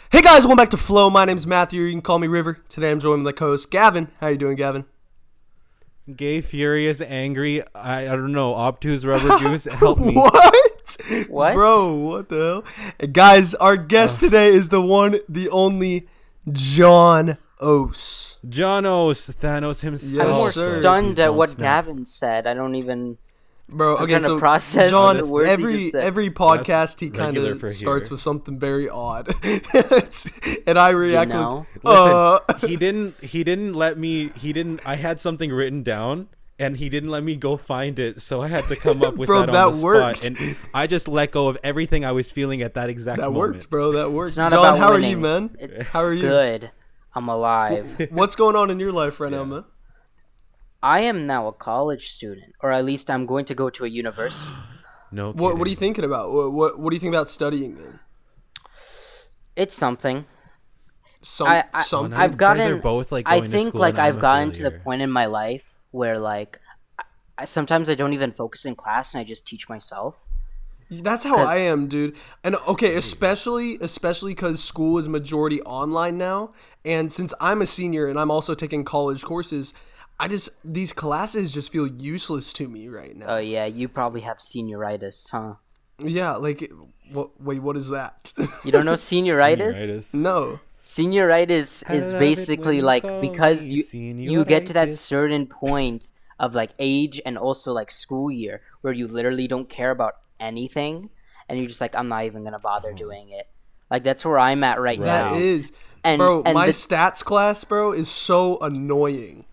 Hey guys, welcome back to Flow. My name's Matthew. You can call me River. Today I'm joined with the co-host Gavin. How you doing, Gavin? Gay, furious, angry. I don't know. Obtuse rubber juice. Help me. What? Bro, what the hell? Hey, guys, our guest today is the one, the only John Ose. John Ose, Thanos himself. I'm more sir. stunned at what Gavin said. I don't even. Bro, I'm okay, trying to so process John, the words he just said. every podcast he kind regular of for starts here. with something very odd, and I react with, Listen, he didn't let me. I had something written down, and he didn't let me go find it, so I had to come up with Bro, that that on the worked. spot. And I just let go of everything I was feeling at that exact that moment. worked, bro. That worked. It's not John, about how winning. are you, man? How are you? Good. I'm alive. What's going on in your life right now, man? I am now a college student, or at least I'm going to go to a university. No. What are kidding. you thinking about? What do you think about studying then? It's something. Something. I've You guys gotten. are both, like, I going to think school like and I'm I've a gotten to the failure. point in my life where like sometimes I don't even focus in class and I just teach myself. That's how I am, dude. And okay, especially because school is majority online now, and since I'm a senior and I'm also taking college courses, these classes just feel useless to me right now. Oh yeah, you probably have senioritis, huh? Yeah, like, wait, what is that? You don't know senioritis? Senioritis. No. Senioritis I is love it when basically you like call because me you get to that senioritis. certain point of like age and also like school year where you literally don't care about anything and you're just like, I'm not even gonna bother doing it. Like that's where I'm at right now. That is, And- bro, and my the- stats class, bro, is so annoying.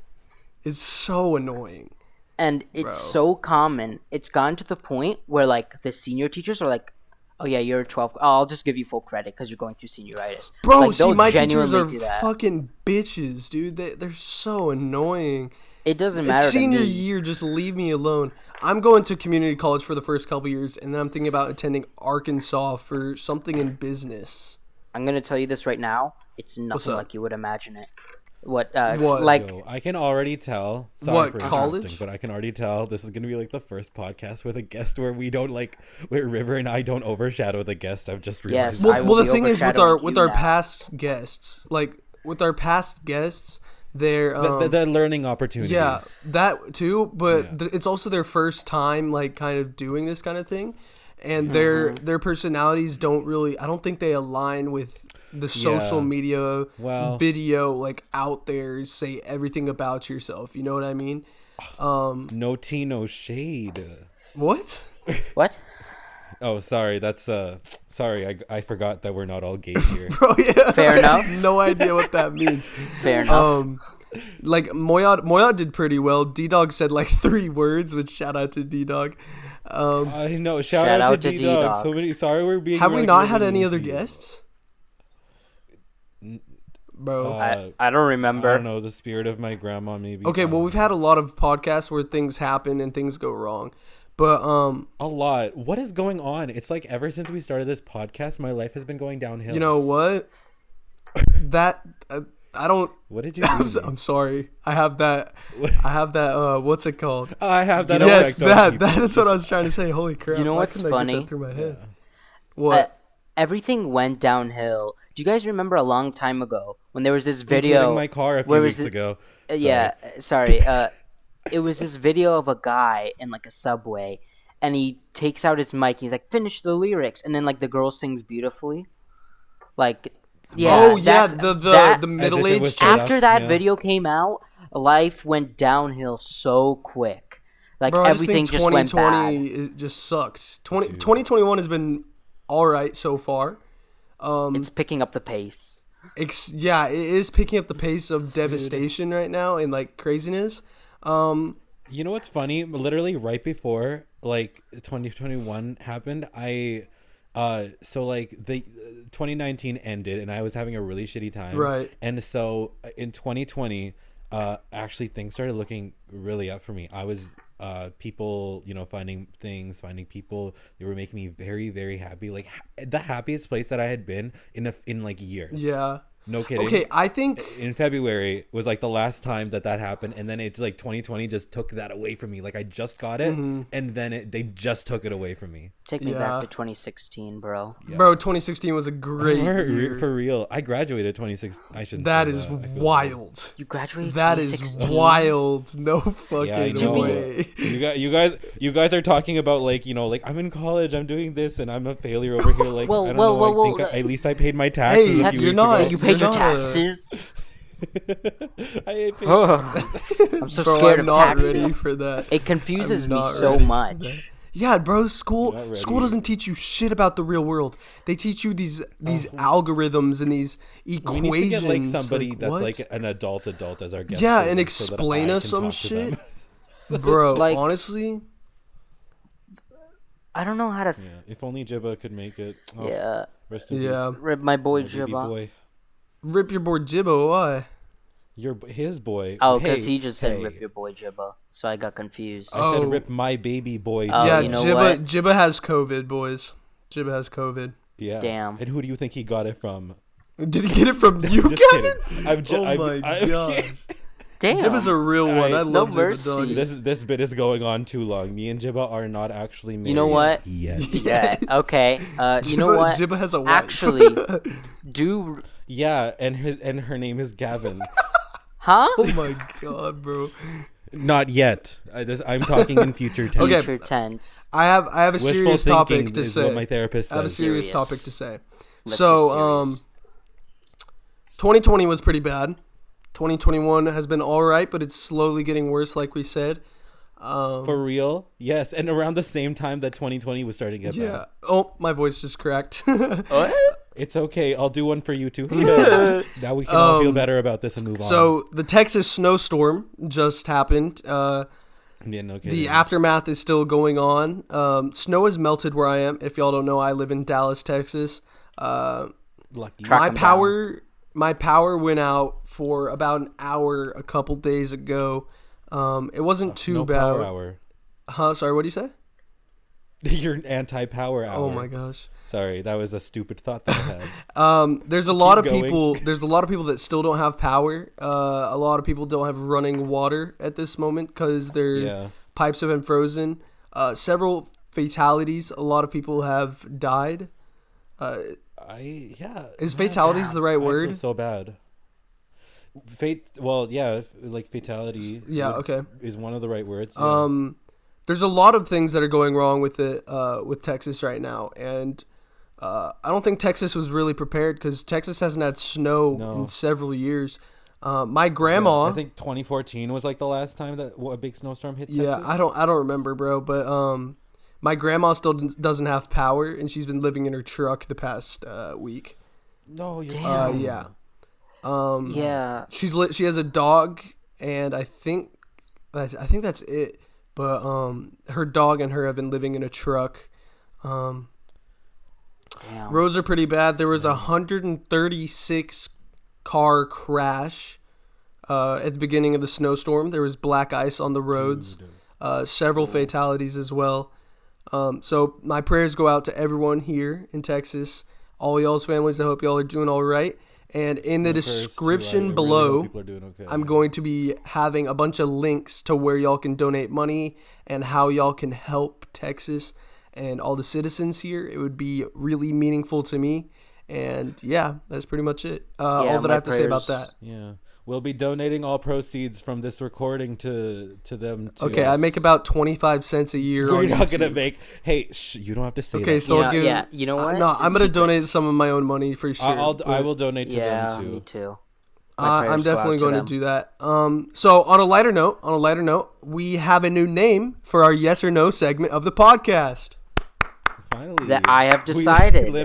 It's so annoying. And it's so common. It's gotten to the point where like the senior teachers are like, oh yeah, you're 12. Oh, I'll just give you full credit because you're going through senioritis. Bro, like, see, they'll my teachers genuinely are do that. fucking bitches, dude. They're so annoying. It doesn't matter It's to senior me. year, just leave me alone. I'm going to community college for the first couple years, and then I'm thinking about attending Arkansas for something in business. I'm gonna tell you this right now. It's nothing up? like you would imagine it. What? What? Like Yo, I can already tell. Sorry What, for college? interrupting, but I can already tell this is gonna be like the first podcast with a guest where we don't where River and I don't overshadow the guest. I've just realized. Yes, I will Well, the be thing is with overshadowing you our now. past guests, they're the learning opportunities. yeah, that too. But Yeah. it's also their first time, like, kind of doing this kind of thing, and their personalities don't really. I don't think they align with the social Yeah. media Well- video, like, out there. Say everything about yourself. You know what I mean? No tea, no shade. What? What? Oh, sorry. That's sorry. I forgot that we're not all gay here. Bro, yeah. Fair I enough. have no idea what that means. Fair enough. Like Moyod did pretty well. D-Dog said like 3 words, which shout out to D-Dog. I know. Shout Shout out out to to D-Dog. D-Dog. So many. Sorry, we're being. Have we like, not really had any mean other to you. guests? Bro. I don't remember. I don't know. The spirit of my grandma, maybe. Okay, well, we've had a lot of podcasts where things happen and things go wrong. But a lot. What is going on? It's like ever since we started this podcast, my life has been going downhill. you know what? That I don't What did you do? I'm sorry. I have that what's it called? I have that. Yes, effect on that people. is what I was trying to say. Holy crap. You know why what's couldn't I get funny? that through my head? What? Everything went downhill. Do you guys remember a long time ago when there was this Including video? my car a few where weeks was ago. Yeah, sorry. It was this video of a guy in like a subway, and he takes out his mic. He's like, "Finish the lyrics," and then like the girl sings beautifully. Like, yeah. oh yeah, that's- the that- middle-aged was chick. after that Yeah. video came out, life went downhill so quick. Like Bro, everything I just just think went 2020 bad. it just sucked. 2021 has been all right so far. It's picking up the pace. Yeah, it is picking up the pace of devastation right now and like craziness. You know what's funny? Literally right before like 2021 happened, so like the 2019 ended and I was having a really shitty time. Right. And so in 2020, actually things started looking really up for me. I was people, finding people. They were making me very, very happy. Like the happiest place that I had been in like years. Yeah. No kidding. Okay, I think In February was like the last time that happened, and then it's like 2020 just took that away from me. Like I just got it, and then they just took it away from me. Take me back to 2016, bro. Yeah. bro, 2016 was a great year. For real. I graduated 26. I shouldn't. That say is that. I feel wild. You graduated That is 2016? wild. No Yeah, I fucking know. way. You guys are talking about like like I'm in college, I'm doing this, and I'm a failure over here. Like Well, I don't well, know. well, I think well, at least I paid my taxes Hey, a few you're weeks not- ago. You paid your You're not a- taxes? I paid I'm so Bro, scared I'm of not ready taxes. for that. It confuses I'm me not so ready for much. Yeah, bro, You're school not ready. doesn't teach you shit about the real world. They teach you these algorithms and these equations. We need to get like somebody that's what? like an adult as our guest. Yeah, for and this so that explain I us can some talk to them. shit. Bro, Like- honestly, I don't know how to. Yeah, if only Jibba could make it. Oh, Yeah. Rest in yeah. Rip my boy peace, my baby Jibba. boy. Rip your boy Jibbo, why? His boy. Oh, because Hey, he just said hey. rip your boy Jibba. So I got confused. I said Oh. rip my baby boy. Oh, yeah, you know Jibba what? Jibba has COVID, boys. Jibba has COVID. Yeah. Damn. And who do you think he got it from? Did he get it from you, Just Gavin? kidding. Oh my gosh. Damn. Jibba's a real one. I No love Jibba, mercy. dog. This bit is going on too long. Me and Jibba are not actually married. You know what? Yet. Yeah. Okay. You know Jibba- what? Jibba has a wife. Actually, do. Yeah, and her name is Gavin. Huh? Oh my god, bro. Not yet. I'm talking in future tense. Okay. Future tense. I have a Wishful serious thinking topic to is say. what my therapist I have a says. serious Serious. topic to say. Let's So, get serious. 2020 was pretty bad. 2021 has been all right, but it's slowly getting worse, like we said. For real? Yes, and around the same time that 2020 was starting to get Yeah. bad. Oh, my voice just cracked. What? It's okay. I'll do one for you too. Now we can all feel better about this and move on. So the Texas snowstorm just happened. Yeah, no kidding. The aftermath is still going on. Snow has melted where I am. If y'all don't know, I live in Dallas, Texas. Lucky. Track My 'em power went out for about an hour a couple days ago. It wasn't too no bad. power hour. Huh? Sorry, what do you say? You're an anti-power hour. Oh my gosh. Sorry, that was a stupid thought that I had. There's a lot of going. people. There's a lot of people that still don't have power. A lot of people don't have running water at this moment because their Yeah. pipes have been frozen. Several fatalities. A lot of people have died. Is fatalities the right I feel word? so bad. Well, yeah, like fatality. Yeah, okay. Is one of the right words. Yeah. There's a lot of things that are going wrong with it with Texas right now, and I don't think Texas was really prepared because Texas hasn't had snow in several years. My grandma, I think 2014 was like the last time that a big snowstorm hit Texas. yeah, I don't remember, bro, but my grandma still doesn't have power, and she's been living in her truck the past week. No, you're Damn. Yeah, Yeah. she has a dog, and I think that's it. But her dog and her have been living in a truck. Damn. Roads are pretty bad. There was a 136 car crash at the beginning of the snowstorm. There was black ice on the roads. Several fatalities as well. So my prayers go out to everyone here in Texas, all y'all's families. I hope y'all are doing all right. And in the description below, I'm going to be having a bunch of links to where y'all can donate money and how y'all can help Texas and all the citizens here. It would be really meaningful to me. And yeah, that's pretty much it. All that I have to say about that. Yeah. We'll be donating all proceeds from this recording to them. Okay, I make about 25 cents a year. We're on not YouTube. gonna make. Hey, you don't have to say Okay, that. so I'll give. Yeah, you know what? No, I'm gonna donate Secrets. some of my own money for sure. I will donate to Yeah, them too. me too. My I'm prayers go out definitely to going to them. do that. So on a lighter note, we have a new name for our yes or no segment of the podcast Finally, That I have decided. we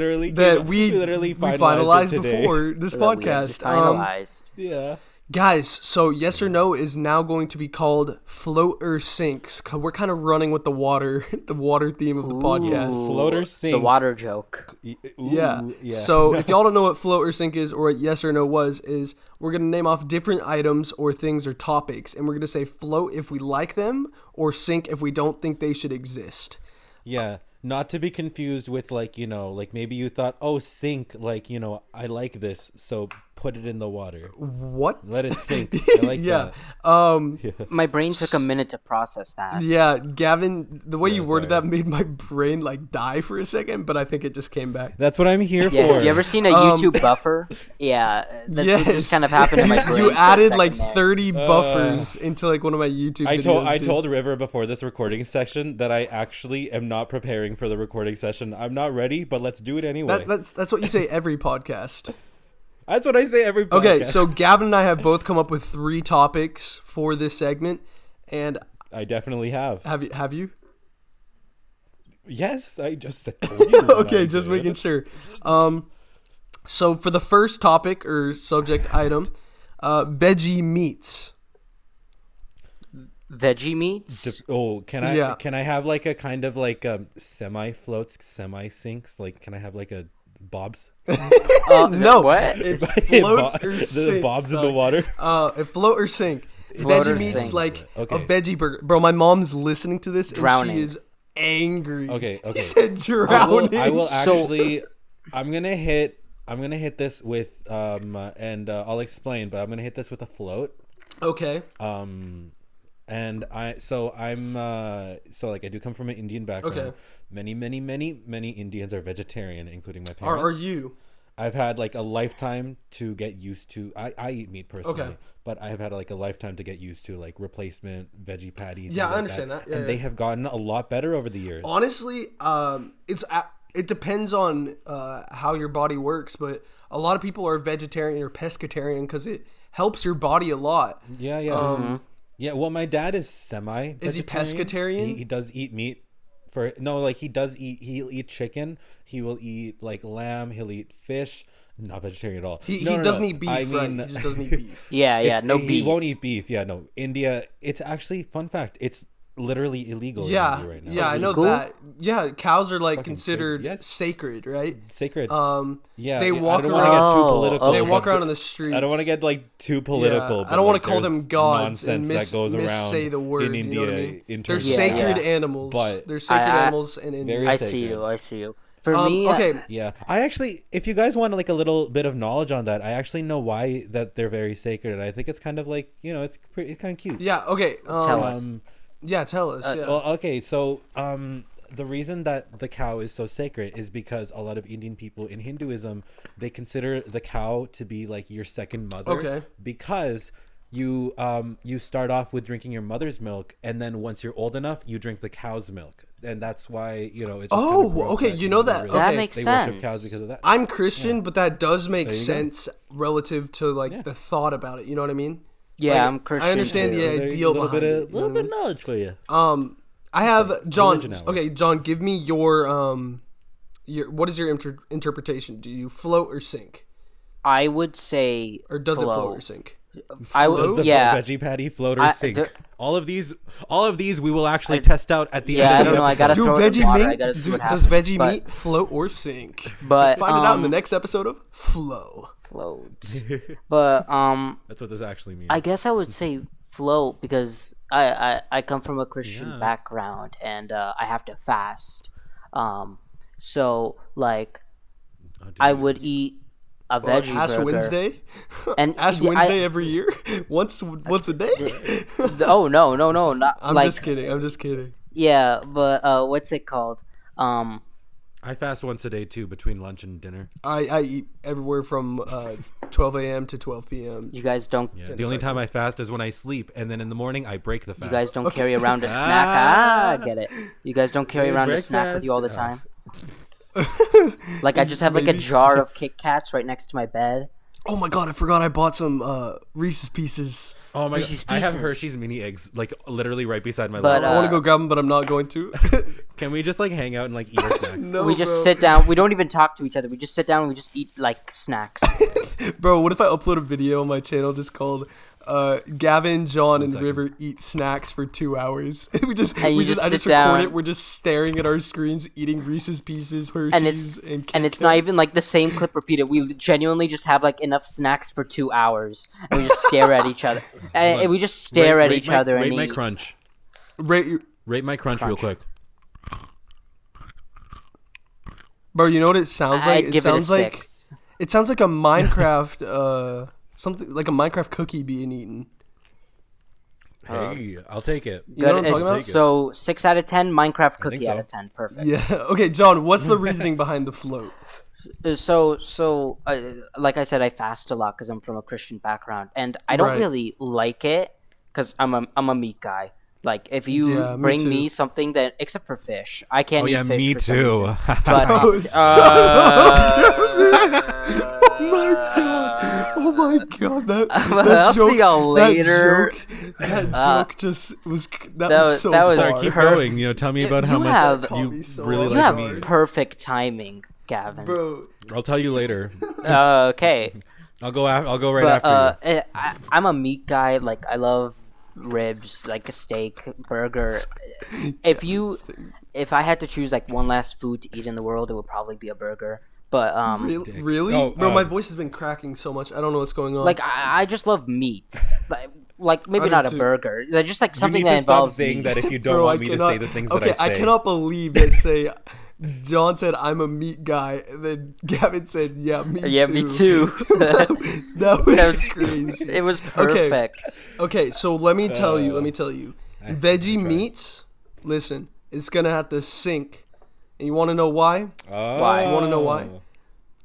finalized today. before this That we have podcast. finalized. Yeah. Guys, so yes or no is now going to be called float or sinks. We're kind of running with the water theme of the podcast. Float or sink. The water joke. Yeah. So if y'all don't know what float or sink is, or what yes or no was, is we're gonna name off different items or things or topics, and we're gonna say float if we like them, or sink if we don't think they should exist. Yeah. Not to be confused with like maybe you thought, oh, sink, like, I like this, so put it in the water. What? Let it sink. I like yeah. that. My brain took a minute to process that. Yeah, Gavin, the way you worded sorry. that made my brain like die for a second, but I think it just came back. That's what I'm here Yeah, for. have you ever seen a YouTube buffer? Yeah, that's what just kind of happened in my brain. You for a added like second there. 30 buffers into like one of my YouTube videos. I dude. told River before this recording session that I actually am not preparing for the recording session. I'm not ready, but let's do it anyway. That's what you say every podcast. That's what I say every podcast. Okay, so Gavin and I have both come up with 3 topics for this segment, and I definitely have. have you? Yes, I just told you. Okay, just making sure. So for the first topic or subject item, veggie meats. Veggie meats. Can I Yeah. can I have like a kind of like semi floats, semi sinks? Like, can I have like a bobs? No, What? it's floats or The sinks. bobs in the water. A float or sink. Float Veggie or meats sink. like Okay. a veggie burger. Bro, my mom's listening to this and Drowning. she is angry. Okay, He okay. said drowning. I will So- actually. I'm gonna hit this with and I'll explain, but I'm gonna hit this with a float. Okay. And so like I do come from an Indian background. Okay. Many Indians are vegetarian, including my Are parents. you? I've had like a lifetime to get used to. I eat meat personally, Okay. but I have had like a lifetime to get used to like replacement veggie patties. Yeah, things I like understand that. Yeah, and yeah. they have gotten a lot better over the years. Honestly, it depends on how your body works, but a lot of people are vegetarian or pescatarian because it helps your body a lot. Yeah, yeah. Yeah, well, my dad is semi. Is he pescatarian? He does eat meat. He'll eat chicken. He will eat like lamb. He'll eat fish. Not vegetarian at all. He doesn't eat beef, I right? mean, He just doesn't eat beef. Yeah, no He beef. won't eat beef. Yeah, no. India, it's actually, fun fact, it's literally illegal in Yeah, India right now. yeah, I know Illegal? that. Yeah, cows are like Fucking considered crazy. Yes. sacred, right? Sacred. They Yeah, I walk don't want to get too around- political. They okay. walk around on the streets. I don't want to get like too political. Yeah, but, I don't want like, to call them there's gods and nonsense that goes around say the word. in you India. know what I mean? In They're terms of sacred that. animals. But They're sacred I- animals in India. Very I sacred. see you. For me, Okay. Yeah, I actually, if you guys want like a little bit of knowledge on that, I actually know why that they're very sacred, and I think it's kind of like, it's kind of cute. Yeah. Okay. Tell us. Yeah. Tell us. Yeah. Well, okay, so the reason that the cow is so sacred is because a lot of Indian people in Hinduism, they consider the cow to be like your second mother. Okay. Because you start off with drinking your mother's milk, and then once you're old enough, you drink the cow's milk, and that's why it's just kind of Oh, broke okay, you know that. That Okay. makes they sense. worship cows because of that. I'm Christian, but that does make you go. sense relative to like the thought about it. You know what I mean? Yeah, Like, I'm Christian. I understand too. the There you ideal go, behind it. You know little what I bit mean? of knowledge for you. I have John. religion hour. Okay, John, give me your what is your interpretation? Do you float or sink, I would say or does it float or float. sink? I Float? would, The yeah. veggie patty floater I- sink. there- all of these we will actually test out at the Yeah, end I of don't the know, I episode. gotta Do throw it in veggie water. I meat? gotta see what Does happens, veggie but- meat float or sink? But Find it out in the next episode of Flow. float. But That's what this actually means. I guess I would say float because I come from a Christian background and I have to fast. So like I would eat a veggie Ash burger. Wednesday. And Ash I- Wednesday every year, once a day. Oh no, not I'm like just kidding. I'm just kidding. yeah, but what's it called? I fast once a day too, between lunch and dinner. I eat everywhere from 12 a.m. to 12 p.m. You guys don't Yeah, the only time I fast is when I sleep, and then in the morning I break the fast. you guys don't carry around a snack. Get it. You guys don't carry Hey, around a snack with you all the breakfast. time. Like I just have like a jar of Kit Kats right next to my bed. Oh my god, I forgot I bought some Reese's Pieces. Oh my god, Reese's I have Pieces. Hershey's mini eggs, like literally right beside my But, laptop. I want to go grab them, but I'm not going to. Can we just like hang out and like eat our snacks? No, We just bro. sit down. We don't even talk to each other. We just sit down and we just eat like snacks. Bro, what if I upload a video on my channel just called Gavin, John, and second. River eat snacks for 2 hours? we just And you I just just sit record down. it. We're just staring at our screens, eating Reese's Pieces, Hershey's, and it's Kit and it's not Kats. even like the same clip repeated. We genuinely just have like enough snacks for 2 hours, and we just stare at each other. And we just stare at each other and Rate my eat. crunch. Right, Rate my crunch real quick. bro. You know what it sounds like? I'd give it a sounds like 6. It sounds like a Minecraft, something like a Minecraft cookie being eaten. Hey, I'll take it. You know what I'm talking about? So 6 out of 10, Minecraft cookie so. out of 10. Perfect. Yeah. Okay, John. What's the reasoning behind the float? So like I said, I fast a lot because I'm from a Christian background, and I don't Right. really like it because I'm a meat guy. Like if you Yeah, me bring too. me something that, except for fish, I can't Oh eat yeah, fish. me for some too. reason. But Oh, oh my god! That I'll joke, see y'all later. That joke just was. That that was was- so. that was Sorry, far. keep going. Tell me about how You much have- Caught me you so really off you like have me. guard. perfect timing, Gavin. Bro. I'll tell you later. Okay. I'll go right But after you. I'm a meat guy. Like I love ribs, like a steak, burger. If I had to choose like one last food to eat in the world, it would probably be a burger. But Really? Oh, Bro, my voice has been cracking so much. I don't know what's going on. like I just love meat. Like maybe do not a too. burger. Like, just like You something need that to stop involves saying meat. that if you don't Bro, want I me cannot, to say the things okay, that I say. I cannot believe that say John said I'm a meat guy, and then Gavin said, "Yeah, me Yeah, too." me too. That was crazy. It was perfect. Okay, so let me tell you. Veggie try. meats. Listen, it's gonna have to sink, and you want to know why? Why? You want to know why?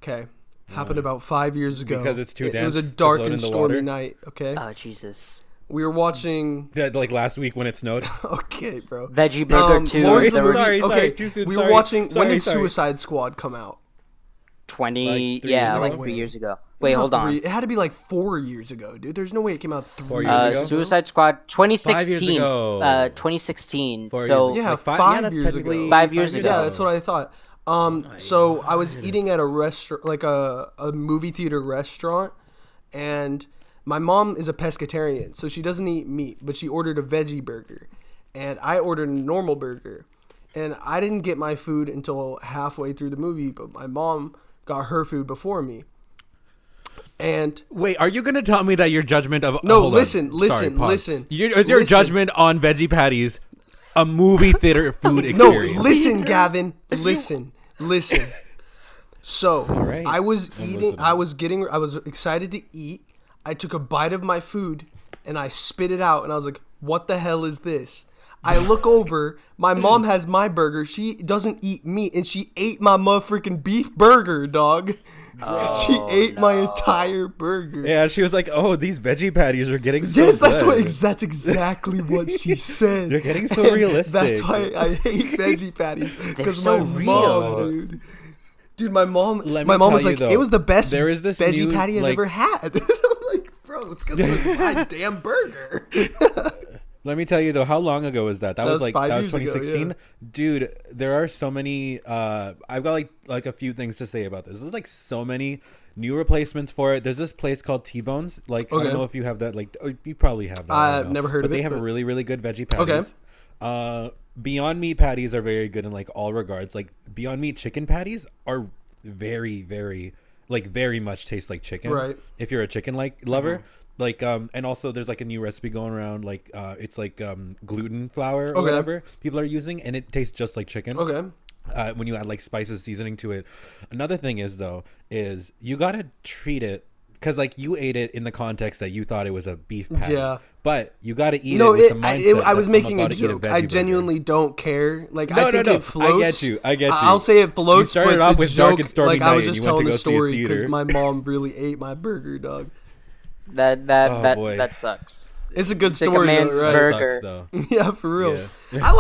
Okay, happened about 5 years ago. Because it's too It was a dense to dark float and in the stormy water? night. Okay, Oh Jesus. we were watching. Yeah, like last week when it snowed. Okay, bro. Veggie burger What 2. was the There were movie? Sorry, Okay, too soon, we were sorry, watching. When sorry, did sorry. Suicide Squad come out? 20. Like 3 Yeah, years like ago? 3 years ago. It Wait, was hold not on. three- It had to be like 4 years ago, dude. There's no way it came out 3 4 years years ago. ago? Suicide Squad 2016. ago. 2016. 4 years So ago. Yeah, Like 5 that's years technically ago. 5 years ago. Yeah, that's what I thought. So I was eating at a restaurant, like a movie theater restaurant, and my mom is a pescatarian, so she doesn't eat meat, but she ordered a veggie burger, and I ordered a normal burger, and I didn't get my food until halfway through the movie, but my mom got her food before me. And Wait, are you gonna tell me that your judgment of No, hold on. listen, listen, pause. listen, Is your listen. judgment on veggie patties a movie theater food no, experience? listen, Gavin, listen. So right, I was eating. listening. I was excited to eat. I took a bite of my food and I spit it out, and I was like, "What the hell is this?" I look over. My mom has my burger. She doesn't eat meat, and she ate my motherfucking beef burger, dog. She ate my entire burger. Yeah, she was like, "Oh, these veggie patties are getting so Yes, that's good." that's exactly what she said. They're getting so And realistic. That's why I hate veggie patties because so my real. mom, dude, my mom Let me was tell you, like, though, it was the best there is this veggie new, patty I've like- ever had. Like, bro, it's because it was my damn burger. Let me tell you though, how long ago was that? That was was like 5 that was years ago, 2016. yeah. Dude, there are so many. I've got like a few things to say about this. There's like so many new replacements for it. There's this place called T-Bones. Like I Okay. don't know if you have that. Like you probably have that. I I've don't know. never heard but of they it, have but- really really good veggie patties. Beyond Meat patties are very good in like all regards. Like Beyond Meat chicken patties are very very much taste like chicken. Right. If you're a chicken like lover. Like and also there's like a new recipe going around, like it's like gluten flour or Okay. whatever people are using, and it tastes just like chicken. Okay. When you add like spices, seasoning to it. Another thing is you gotta treat it, because like you ate it in the context that you thought it was a beef patty. Yeah. But you gotta eat No, it with the mindset I was that making I'm a about to eat joke. veggie I burger. genuinely don't care. Like, No, I think no. it floats. I get you. I'll say it floats. You started but off the with joke, Dark and Stormy like, I was Night and just you went telling to the go see a story because theater. my mom really ate my burger, dog. That boy. that sucks. It's a good It's like a story, man's though, right? burger. Sucks, though. Yeah, for real. Yeah. I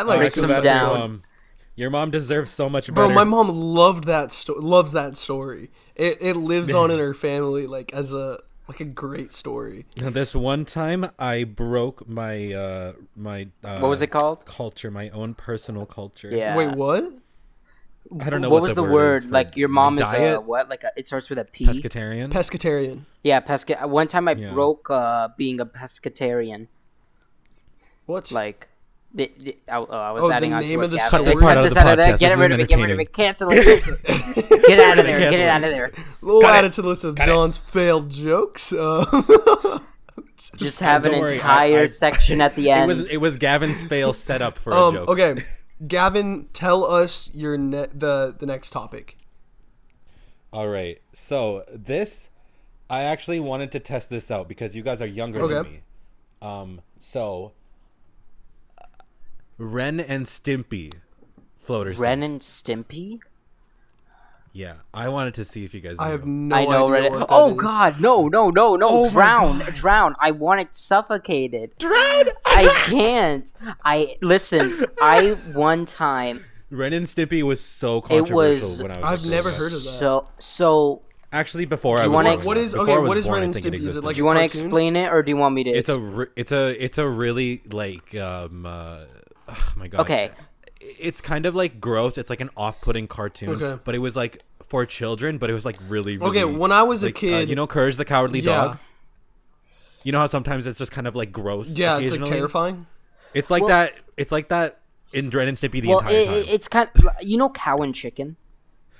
like Breaks So them back to down. Your mom. Your mom deserves so much Bro, better. my mom loved loves that story. It lives on in her family like as a great story. This one time, I broke my my What was it called? culture, my own personal culture. Yeah. Wait, what? I don't know What was the word? is for Like your my mom is diet. what? Like it starts with a P. Pescatarian. Pescatarian. Yeah, One time I Yeah. broke being a pescatarian. What? Like, I was Oh, adding the on name to of it. the Gavin. story? Cut Cut out this of out the of that. podcast. Get This rid is of it. Get rid of entertaining. it. Cancel it. Cancel it. Get out of there. Get it out of there. We'll Cut add it. it to the list of John's failed jokes. Just have an Don't worry, entire I- section at the end. It was Gavin's fail setup for a joke. Okay, Gavin, tell us your the next topic. All right. So this, I actually wanted to test this out because you guys are younger than me. So Ren and Stimpy floater. Ren and Stimpy? Yeah, I wanted to see if you guys knew. I have no I know idea Ren. what that Oh is. God, no! Oh my drown, God. drown! I want it suffocated. Drown! I can't. Listen. I one time. Ren and Stimpy was so controversial was- when I was. I've just never growing up. heard of that. So. Actually, before Do I you was wanna growing ex- up. What is- Before okay, I was what is born, Ren I and think it Stimpy? Is it existed. like Do you want to cartoon? explain it, or do you want me to? It's a really like oh my God. Okay. It's kind of like gross. It's like an off-putting cartoon, Okay. but it was like for children. But it was like really, really Okay, when I was a like, kid, you know, Courage the Cowardly Yeah. Dog. You know how sometimes it's just kind of like gross. yeah, it's like occasionally? terrifying. It's like that. It's like that in Ren and Stimpy the Well, entire time. it's kind. Cow and chicken.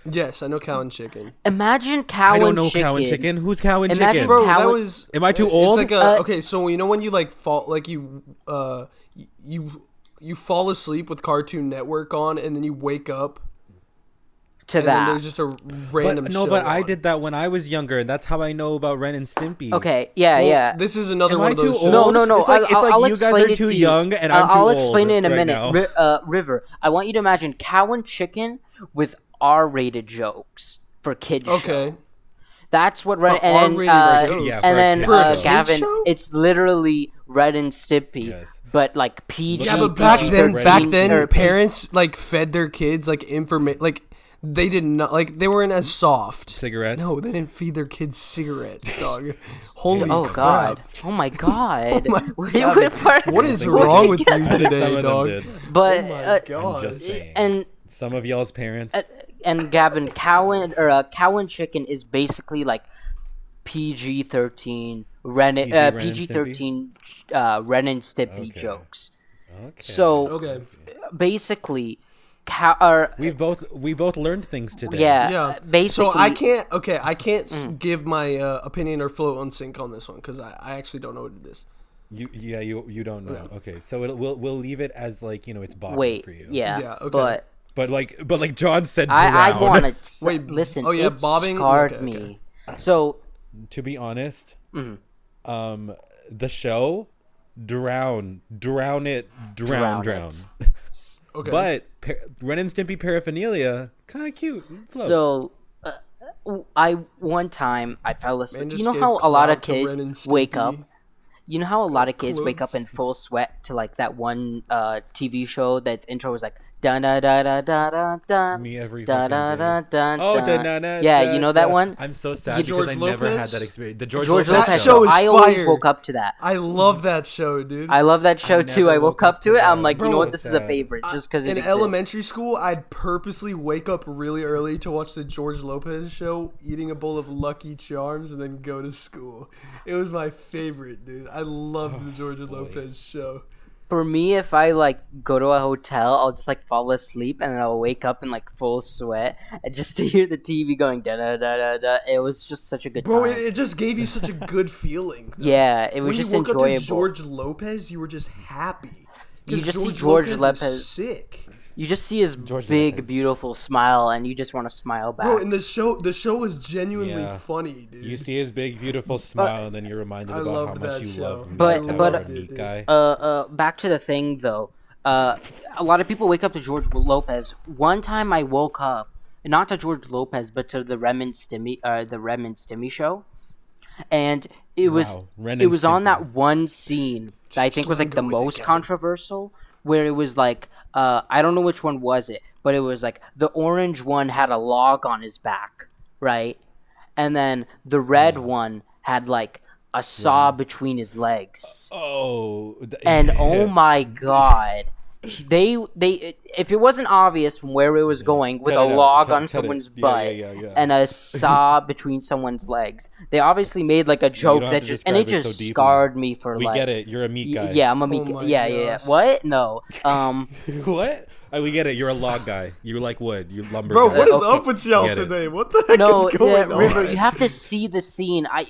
Yes, I know cow and chicken. Imagine cow I don't and know chicken. cow and chicken. Who's cow and Imagine chicken? Bro, Cow that and- was. Am I too It's old? like a okay. So you know when you like fall, like you fall asleep with Cartoon Network on, and then you wake up, to and then that. there's just a random. show but I on. did that when I was younger, and that's how I know about Ren and Stimpy. Okay, yeah, Well, yeah. This is another Am one I of those. too shows. old? No. It's like I'll you guys explain are it too to you. young and I'm too I'll old explain it in a right minute. now. River, I want you to imagine cow and chicken with R-rated jokes for kids. Okay. Show. That's what Ren For and then R-rated jokes? Yeah, for and a then kid For a show. kid's Gavin. show? It's literally Ren and Stimpy, Yes. but like PG. Yeah, but back then, PG-13 or parents like fed their kids like information. Like they did not like they weren't as soft. Cigarettes? No, they didn't feed their kids cigarettes, dog. Holy Oh crap! God! Oh my God! my We God. went for- What is Where did wrong we with get you Some today, of them dog? did. But Oh my I'm God! just saying. and Some of y'all's parents. and Gavin, cow and chicken is basically like PG-13 Ren and PG-13 Ren and Stimpy Okay. jokes. Okay. So Okay. basically, we both learned things today. yeah, Yeah. basically. So I can't. Okay, I can't give my opinion or float on sync on this one because I actually don't know what it is. You don't know. Okay, so we'll leave it as like it's bottom wait, for you. yeah, Yeah, okay. But like John said, I drown. want to Wait, listen. oh yeah, it bobbing? scarred Okay, okay. me. So To be honest, the show, drown it. Okay. But Ren and Stimpy paraphernalia, kind of cute. Float. So, I one time I fell asleep. Man You just know gave how a lot of clout to Ren kids and wake up. Stimpy. You know how a lot of kids wake clothes. up in full sweat to like that one TV show that's intro was like da da da da da da da Me every da fucking da day. da da Oh, da. da-na-na, Yeah, you know that one. I'm so sad because George I never had Lopez? that experience. The George, George Lopez Lopez show show. is I always fire. woke up to that. I love that show, dude. I love that show too. I never woke woke up up to to it. that. I'm like, you know Bro, what? This is a sad. favorite just because it In exists. elementary school, I'd purposely wake up really early to watch the George Lopez show, eating a bowl of Lucky Charms, and then go to school. It was my favorite, dude. I loved the George Lopez show. For me, if I like go to a hotel, I'll just like fall asleep and then I'll wake up in like full sweat and just to hear the TV going da da da da da. It was just such a good Bro, time. it just gave you such a good feeling. Yeah, it was When just you woke up enjoyable. to George Lopez, you were just happy. You 'Cause just see George is Lopez- sick. You just see his George big, Lopez. beautiful smile, and you just want to smile back. Bro, and the show was genuinely Yeah. funny, dude. You see his big, beautiful smile, and then you're reminded I about how loved much that you show. love him. But- That but- type of neat guy. Back to the thing though. A lot of people wake up to George Lopez. One time I woke up, not to George Lopez, but to the Rem and Stimpy show, and it was Wow, Ren it and was on Stimpy. that one scene that I think was like the go with it, most Gavin. controversial, where it was like I don't know which one was it, but it was like the orange one had a log on his back, right, and then the red one had like a saw between his legs. And oh my god, they if it wasn't obvious from where it was going with Cut a it out, log cut on it. someone's Yeah, butt yeah. and a saw between someone's legs, they obviously made like a joke don't that have to just and it describe it just so deeply. scarred me for We like. get it. You're a meat guy. Yeah, I'm a meat. Oh my yeah. gosh. What? No. What? We get it. You're a log guy. You like wood. You lumber. Bro, guy. what is okay. up with y'all Get it. today? What the heck No, is going on? River, you have to see the scene. I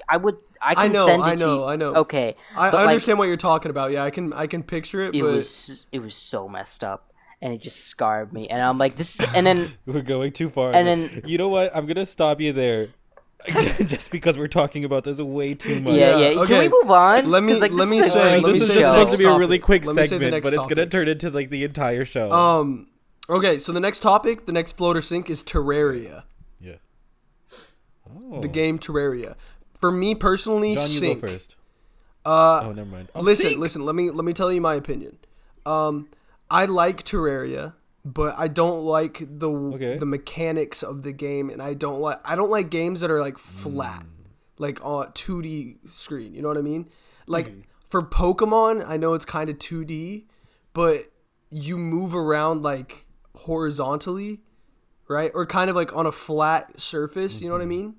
can know, send it I to you. know, I know. Okay, I but, like, understand what you're talking about. Yeah, I can picture it, it but was so messed up, and it just scarred me. And I'm like, this is, and then We're going too far. And then- you know what? I'm gonna stop you there, just because we're talking about this way too much. yeah. okay. Can we move on? Let me- 'Cause, like, let this me is a say- great let me This is say just the supposed to be a next really topic. quick Let me say the segment, next but it's gonna topic. turn into like the entire show. Okay, so the next topic, the next float or sink is Terraria. Yeah. Oh. The game Terraria. For me personally, John, you sink. go first. Oh, never mind. Oh, sink! Listen. Let me tell you my opinion. I like Terraria, but I don't like the mechanics of the game, and I don't like games that are like flat, like on 2D screen. You know what I mean? Like for Pokemon, I know it's kind of 2D, but you move around like horizontally, right? Or kind of like on a flat surface. You know what I mean?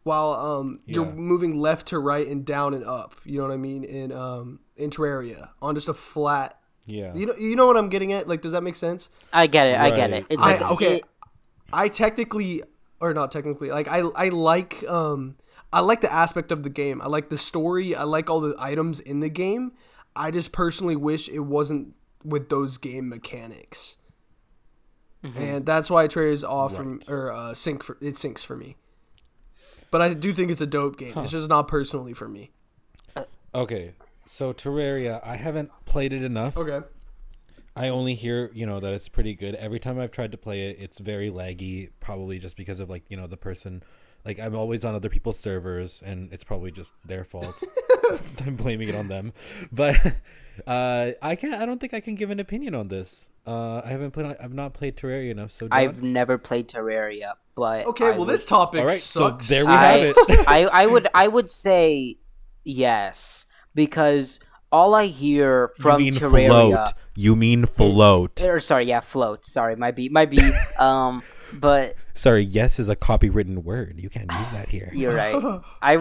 While you're moving left to right and down and up, you know what I mean, in Terraria on just a flat. Yeah. You know what I'm getting at? Like, does that make sense? I get it. I get Right. it. It's like I technically, or not technically, like I like the aspect of the game. I like the story. I like all the items in the game. I just personally wish it wasn't with those game mechanics, and that's why Terraria is off from or it sinks for me. But I do think it's a dope game. It's just not personally for me. Okay, so Terraria, I haven't played it enough. Okay. I only hear, that it's pretty good. Every time I've tried to play it, it's very laggy, probably just because of the person, I'm always on other people's servers, and it's probably just their fault. I'm blaming it on them. But I don't think I can give an opinion on this. I've not played Terraria enough, so I've never played Terraria, but Okay, this topic all right, sucks. so there we have it. I would say yes, because all I hear from Terraria. You mean float. Float. Sorry, might be. But Sorry, yes is a copywritten word. You can't use that here. you're right. I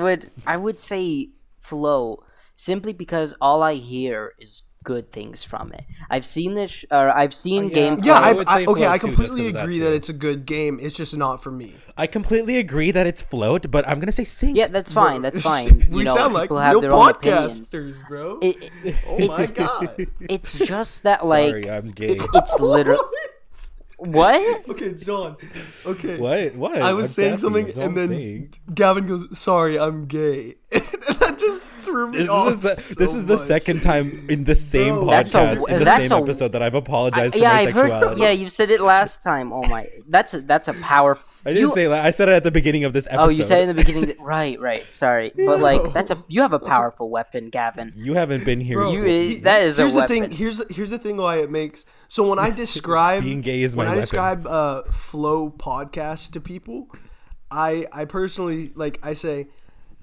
would say float simply because all I hear is good things from it. I've seen this. I've seen gameplay. Yeah, I would say I float, completely just 'cause of that, agree too. that it's a good game. It's just not for me. I completely agree that it's float, but I'm gonna say sink. Yeah, that's fine. That's fine. We sound like people have real their own opinions. podcasters, bro. Oh my god. It's just that like Sorry, I'm gay. it's literally what? Okay, John. Okay. What? I was I'm saying sassy, something, that's all and I'm then saying. Gavin goes, "Sorry, I'm gay." And that just threw me off. This is the much. second time in the same Bro. podcast, in the that's same a- episode that I've apologized for Yeah, my I've heard. sexuality. Yeah, you said it last time. Oh my, that's a powerful. I didn't say that. I said it at the beginning of this episode. Oh, you said it in the beginning. Right. Sorry, but like you have a powerful weapon, Gavin. You haven't been here. Bro, That is a here's the weapon. thing. Here's the thing. Why it makes so when I describe Being gay is my when I weapon. describe flow podcast to people, I personally I say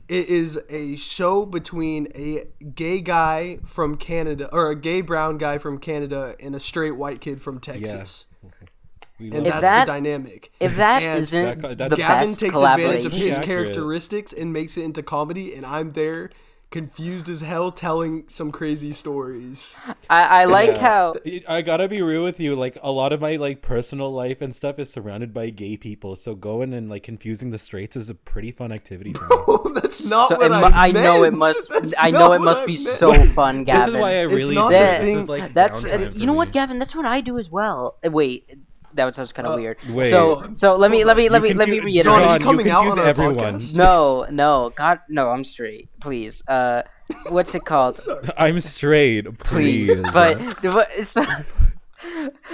it is a show between a gay guy from Canada or a gay brown guy from Canada and a straight white kid from Texas. We And love that's the dynamic. If that And isn't that- the Gavin best takes advantage of collaboration, his Accurate. characteristics and makes it into comedy, and I'm there confused as hell telling some crazy stories. I like how I gotta be real with you. A lot of my personal life and stuff is surrounded by gay people. So going and confusing the straights is a pretty fun activity for me. Oh, that's not so what I know it meant. must. That's I not know it what must I be meant. so fun, Gavin. This is why I really not do the it. thing- This is That's downtime for you know what, me. Gavin. That's what I do as well. Wait, that sounds kind of weird. wait. So let me reiterate. John, are you John, coming you out confuse on our everyone. podcast? No, God, no. I'm straight. Please. What's it called? I'm straight, Please. please. But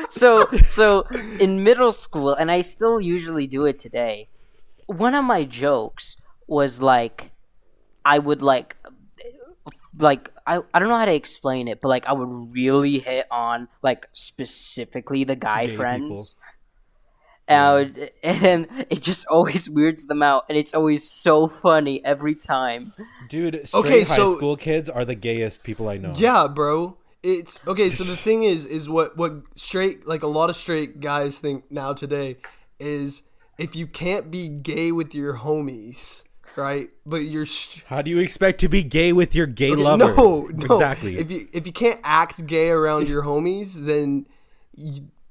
so in middle school, and I still usually do it today. One of my jokes was I would I don't know how to explain it, but I would really hit on specifically the guy Gay friends. And then it just always weirds them out, and it's always so funny every time. Dude, straight Okay, high so- school kids are the gayest people I know. Yeah, bro. It's okay. So the thing is what straight a lot of straight guys think now today is if you can't be gay with your homies, right? But you're How do you expect to be gay with your gay lover? No, Exactly. If you can't act gay around your homies, then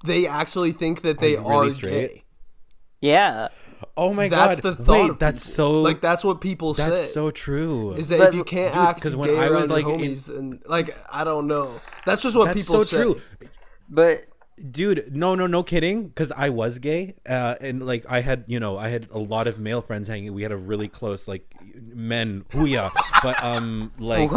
they actually think that they you really are straight? gay. Yeah. Oh my That's god. the thought. Wait, of that's people. so that's what people say. That's so true. Is that But- if you can't Dude, act 'cause gay when I was, around your in- homies, and I don't know. That's just what That's people so say. true. But Dude, no kidding. Because I was gay, and like I had a lot of male friends hanging. We had a really close men, hooyah. But like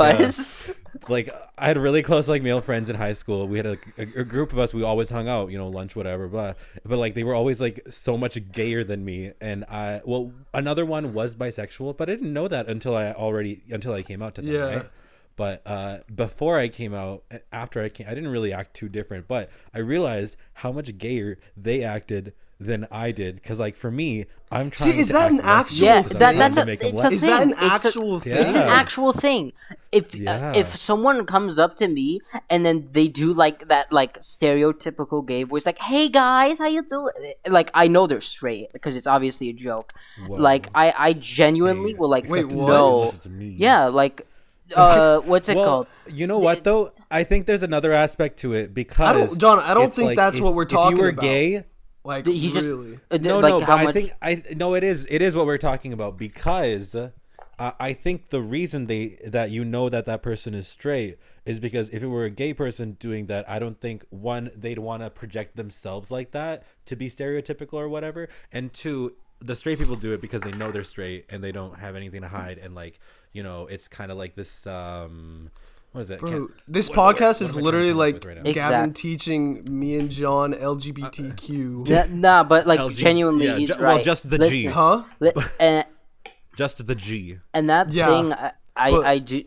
like I had really close male friends in high school. We had a group of us. We always hung out, lunch, whatever. But like they were always so much gayer than me. And another one was bisexual, but I didn't know that until I came out to them. Yeah. Right? But before I came out, after I didn't really act too different. But I realized how much gayer they acted than I did. Because for me, I'm trying. See, is that an actual? Yeah, thing? that's a thing. Is that an actual thing? It's an actual thing. If someone comes up to me and then they do that stereotypical gay voice, hey guys, how you doing? I know they're straight because it's obviously a joke. Whoa. I genuinely will wait, what? no, yeah, what's it called? You know what though? I think there's another aspect to it because I don't think that's what we're talking about. If you were gay, he really? just it is what we're talking about because I think the reason that that person is straight is because if it were a gay person doing that, I don't think one, they'd want to project themselves like that to be stereotypical or whatever, and two, the straight people do it because they know they're straight and they don't have anything to hide, and it's kind of like this what is it? Bro, this podcast is literally right Gavin teaching me and John LGBTQ. Nah, but genuinely, he's right. Well, just the Listen, G, huh? just the G, and that thing I do.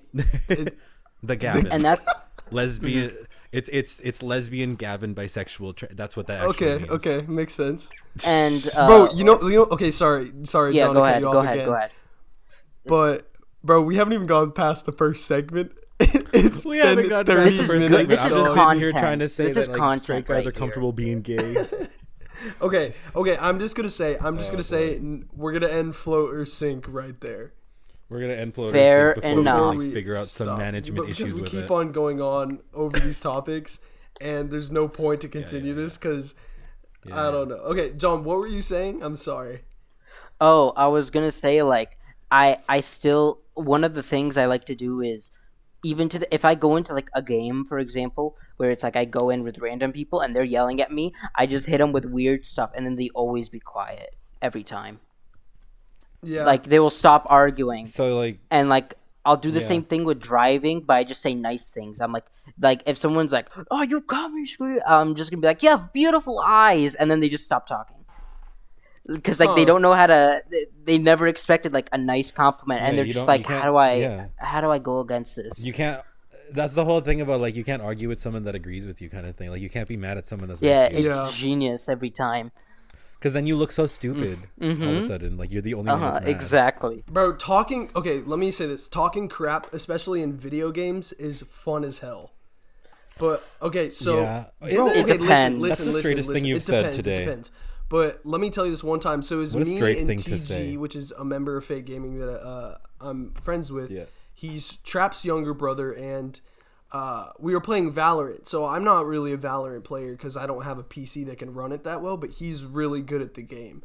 The Gavin and that lesbian. It's lesbian Gavin bisexual. That's what that actually means. Okay, makes sense. And bro, okay, sorry, yeah, John, go ahead. But bro, we haven't even gone past the first segment. We haven't got 30 this is minutes. This is content. Here trying to say this is content. Straight guys are comfortable being gay. Okay. I'm just gonna say we're gonna end float or sink right there. We're gonna end float Fair or sink before enough. we figure out some management issues with it. Because we keep on going on over these topics, and there's no point to continue this because I don't know. Okay, John, what were you saying? I'm sorry. Oh, I was gonna say I still, one of the things I like to do is, even if I go into a game, for example, where it's I go in with random people and they're yelling at me, I just hit them with weird stuff and then they always be quiet every time. Yeah. They will stop arguing. So and I'll do the same thing with driving, but I just say nice things. I'm like if someone's oh, you got me screwed, I'm just gonna be yeah, beautiful eyes, and then they just stop talking. Because they don't know how to. They never expected a nice compliment, and they're just how do I go against this? You can't. That's the whole thing about you can't argue with someone that agrees with you, kind of thing. You can't be mad at someone that's it's genius every time. Because then you look so stupid all of a sudden. You're the only one that's mad. Exactly. Bro, let me say this. Talking crap, especially in video games, is fun as hell. But okay, so it depends. Listen, that's the straightest thing you've said today. It depends. But let me tell you this one time. So it was me and TG, which is a member of Fake Gaming that I'm friends with. Yeah. He's Trap's younger brother, and we were playing Valorant. So I'm not really a Valorant player because I don't have a PC that can run it that well, but he's really good at the game.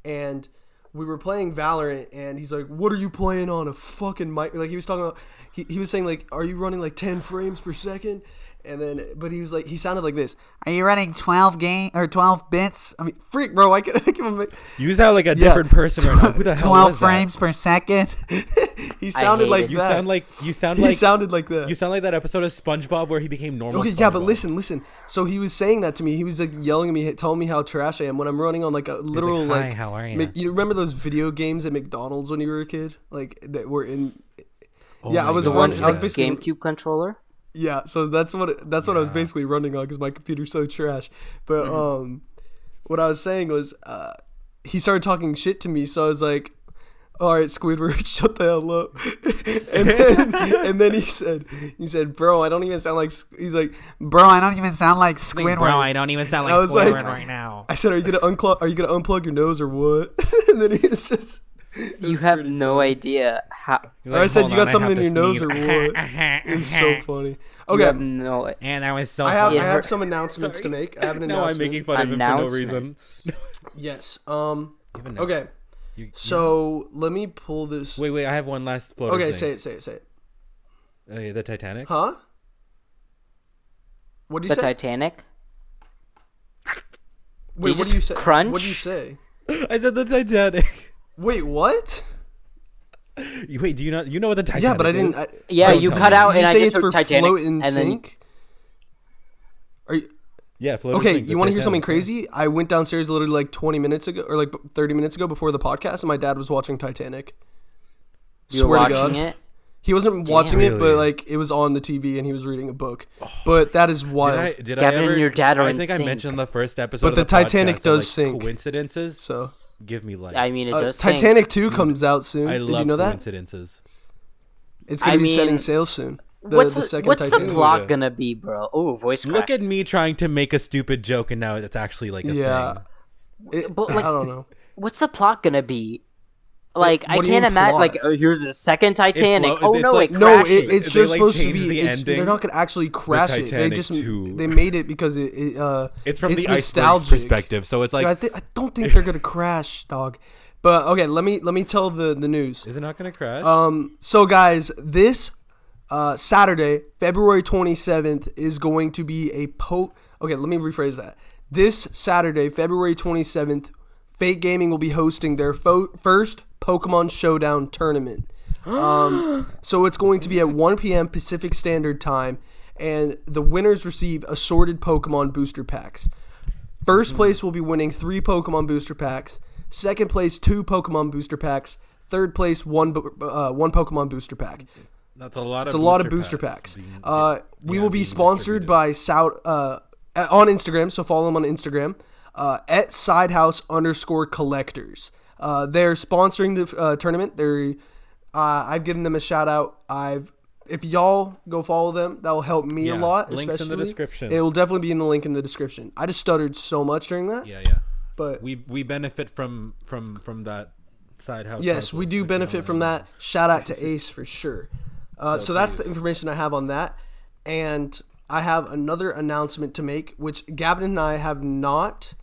And we were playing Valorant, and he's like, what are you playing on a fucking mic? He was talking about, he was saying, are you running 10 frames per second? And then, but he was he sounded like this. Are you running 12 bits? I mean, freak, bro. I can you sound like a different person right now. Who the hell 12 frames per second. He sounded like you that. You sound like that episode of SpongeBob where he became normal. Okay, SpongeBob. yeah, but listen. So he was saying that to me. He was yelling at me, telling me how trash I am when I'm running on a literal Hi, how are you? You remember those video games at McDonald's when you were a kid, that were in? I was basically GameCube controller. Yeah, so that's what I was basically running on because my computer's so trash. But what I was saying was he started talking shit to me, so I was like, all right, Squidward, shut the hell up. and then he said, bro, I don't even sound like, he's like, bro, I don't even sound like Squidward. Bro, I don't even sound like Squidward right now. I said, are you gonna unplug your nose or what? And then he was just. You have no idea how. Or I said, you got something in your nose or what? It was so funny. Okay. And I was so. I have some announcements to make. I have an announcement. No, I'm making fun of him for no reason. Yes. Okay. So let me pull this. Wait. I have one last floater. Okay, thing. say it. The Titanic. Huh? What did you say? The Titanic. Wait, what just do you say? crunch? What do you say? I said the Titanic. Wait, what? Wait, do you not? You know what the Titanic? Yeah, but I is? didn't. You tell cut me. out, You and I say just it's heard for Titanic, float and and then sink? Are you, Yeah, float and okay, sink, the you want to hear something Titanic. crazy? I went downstairs literally like 20 minutes ago, or like 30 minutes ago before the podcast, and my dad was watching Titanic. you were Swear to watching God. it. He wasn't watching it, but Really? like it was on the TV, and he was reading a book. But that is wild. Did Gavin I ever, and your dad are I in think I sync. mentioned in the first episode. But of the Titanic podcast of, does like, sink. Coincidences. So Give me life. I mean, it does. Titanic 2 comes out soon. I Did love you know that? coincidences. It's gonna I be setting mean, sail soon. What's the second the Titanic. plot gonna be, bro? Oh, voice crack. Look at me trying to make a stupid joke, and now it's actually like a Yeah. thing. But, like, I don't know. What's the plot gonna be? Like, I what do you can't mean imagine. plot? Like, here's the second Titanic. It's No, like- it No, crashes. it's They, just like, supposed to changed be. the They're ending. not gonna actually crash it. They Titanic just 2. they made it because it's It's from the iceberg's nostalgic perspective, so it's like, I don't think they're gonna crash, dog. But okay, let me tell the news. is it not going to crash? So guys, this Saturday, February 27th, is going to be a Okay, let me rephrase that. This Saturday, February 27th, Fate Gaming will be hosting their first Pokemon Showdown tournament. So it's going to be at 1 p.m. Pacific Standard Time, and the winners receive assorted Pokemon booster packs. First place will be winning 3 Pokemon booster packs. Second place, 2 Pokemon booster packs. Third place, one Pokemon booster pack. That's a lot. It's a lot of booster packs. We will be sponsored by on Instagram, so follow them on Instagram at sidehouse_collectors. They're sponsoring the tournament. I've given them a shout out. If y'all go follow them, that will help me a lot. Links in the especially. description. It will definitely be in the link in the description. I just stuttered so much during that. Yeah. But We benefit from that side house. yes, hustle, we do if you know benefit what from I mean. that. Shout out to Ace for sure. So that's the information I have on that. And I have another announcement to make, which Gavin and I have not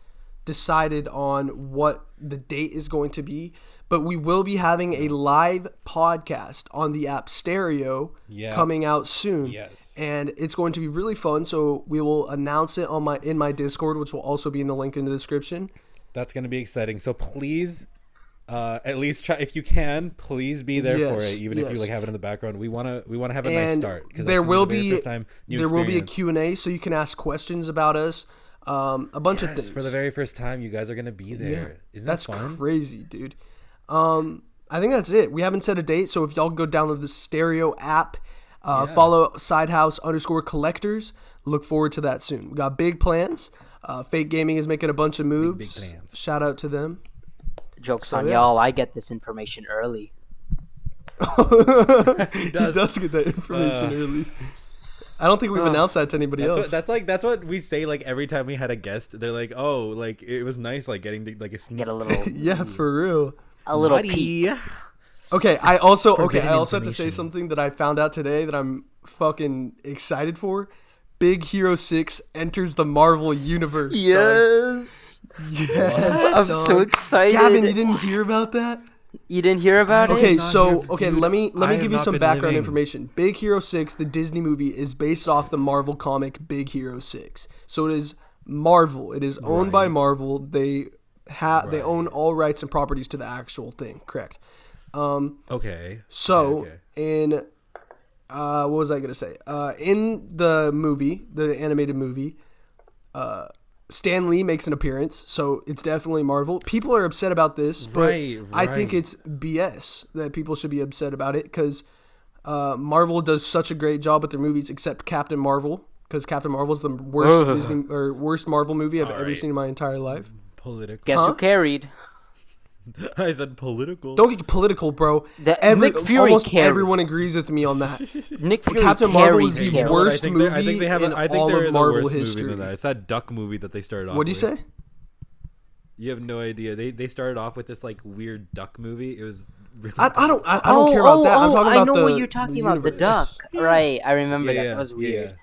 decided on what the date is going to be, but we will be having a live podcast on the app Stereo coming out soon. Yes. And it's going to be really fun. So we will announce it in my Discord, which will also be in the link in the description. That's going to be exciting. So please, at least try, if you can, please be there for it, even if you like have it in the background. We want to have a nice start, because there will be a Q&A, so you can ask questions about us. A bunch of things. For the very first time, you guys are going to be there. Isn't that fun? That's crazy, dude. I think that's it. We haven't set a date, so if y'all go download the Stereo app, follow sidehouse_collectors. Look forward to that soon. We got big plans. Fake Gaming is making a bunch of moves. Big plans. Shout out to them. Jokes on y'all. I get this information early. He does get that information early. I don't think we've announced that to anybody else. That's what we say, like, every time we had a guest. They're like, oh, like, it was nice, like, getting to, like, a sneak. Get a little, Yeah, for real. a little peek. Okay, I also have to information. say something that I found out today that I'm fucking excited for. Big Hero 6 enters the Marvel universe. Yes. Yes. I'm dog. so excited. Gavin, you didn't hear about that? You didn't hear about it? Okay, not so heard- dude, let me I have give you not some been background living. information. Big Hero 6, the Disney movie, is based off the Marvel comic Big Hero 6. So it is Marvel. It is owned by Marvel. They own all rights and properties to the actual thing. Correct. Okay. So Okay. in what was I gonna say? In the movie, the animated movie, Stan Lee makes an appearance, so it's definitely Marvel. People are upset about this, but I think it's BS that people should be upset about it, because Marvel does such a great job with their movies, except Captain Marvel, because Captain Marvel is the worst Disney or worst Marvel movie I've ever seen in my entire life. Political. Guess who carried? I said political. Don't get political, bro. Nick Fury almost carried. everyone agrees with me on that. Nick Fury Captain Marvel is carried the him. worst I movie think they have. in I think all there of is Marvel a worse history. movie than that. It's that duck movie that they started off. What do you with. say? You have no idea. They started off with this like weird duck movie. It was really. I don't care about that. I'm talking about I know the, what you're talking about. The universe. duck. Right. I remember that. Yeah, That was weird. yeah.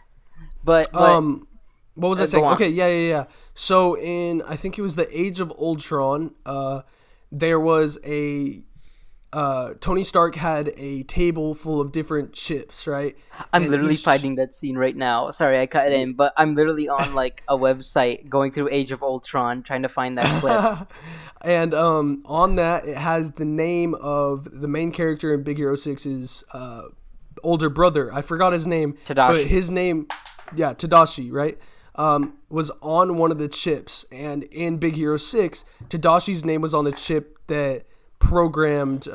But What was I saying? go on. Okay, yeah. So in I think it was the Age of Ultron, there was a Tony Stark had a table full of different chips, right? I'm And literally each- finding that scene right now. Sorry, I cut it in, but I'm literally on like a website going through Age of Ultron trying to find that clip. And on that, it has the name of the main character in Big Hero 6's older brother. I forgot his name. Tadashi. But his name, yeah, Tadashi, right? Was on one of the chips. And in Big Hero 6, Tadashi's name was on the chip that programmed,